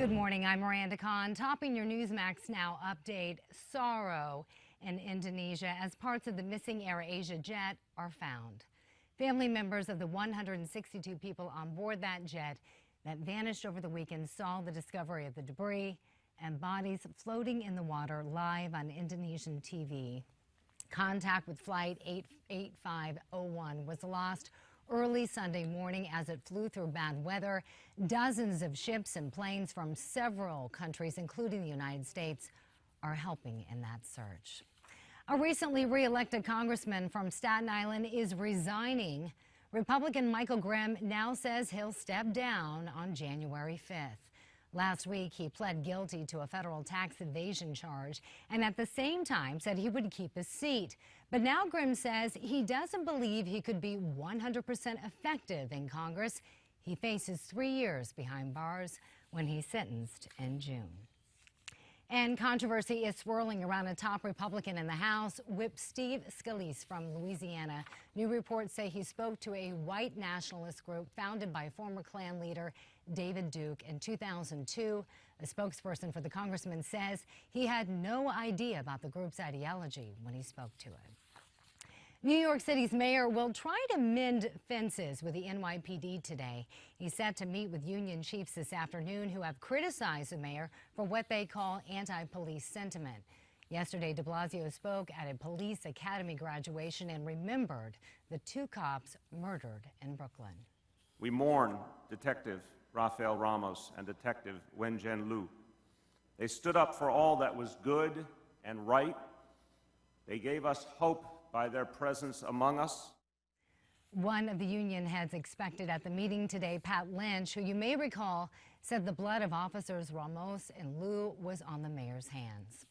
Good morning, I'm Miranda Khan. Topping your Newsmax Now update, sorrow in Indonesia as parts of the missing AirAsia jet are found. Family members of the 162 people on board that jet that vanished over the weekend saw the discovery of the debris and bodies floating in the water live on Indonesian TV. Contact with Flight 88501 was lost early Sunday morning as it flew through bad weather. Dozens of ships and planes from several countries, including the United States, are helping in that search. A recently re-elected congressman from Staten Island is resigning. Republican Michael Grimm now says he'll step down on January 5th. Last week, he pled guilty to a federal tax evasion charge and at the same time said he would keep his seat. But now Grimm says he doesn't believe he could be 100% effective in Congress. He faces 3 years behind bars when he's sentenced in June. And controversy is swirling around a top Republican in the House, Whip Steve Scalise from Louisiana. New reports say he spoke to a white nationalist group founded by former Klan leader David Duke in 2002. A spokesperson for the congressman says he had no idea about the group's ideology when he spoke to it. New York City's mayor will try to mend fences with the NYPD today. He's set to meet with union chiefs this afternoon who have criticized the mayor for what they call anti-police sentiment. Yesterday, de Blasio spoke at a police academy graduation and remembered the 2 cops murdered in Brooklyn. We mourn Detective Rafael Ramos and Detective Wenjen Liu. They stood up for all that was good and right. They gave us hope by their presence among us. One of the union heads expected at the meeting today, Pat Lynch, who you may recall said the blood of officers Ramos and Liu was on the mayor's hands.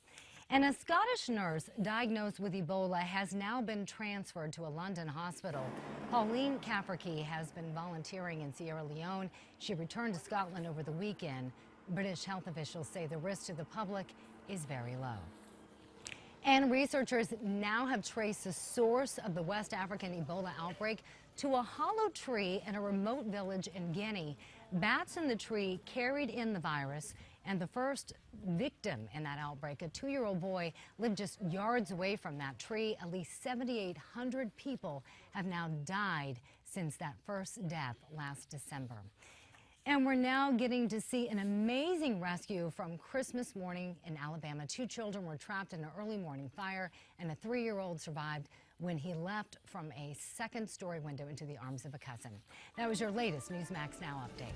And a Scottish nurse diagnosed with Ebola has now been transferred to a London hospital. Pauline Cafferkey has been volunteering in Sierra Leone. She returned to Scotland over the weekend. British health officials say the risk to the public is very low. And researchers now have traced the source of the West African Ebola outbreak to a hollow tree in a remote village in Guinea. Bats in the tree carried in the virus, and the first victim in that outbreak, a 2-year-old boy, lived just yards away from that tree. At least 7,800 people have now died since that first death last December. And we're now getting to see an amazing rescue from Christmas morning in Alabama. 2 children were trapped in an early morning fire, and a 3-year-old survived when he leapt from a second-story window into the arms of a cousin. That was your latest Newsmax Now update.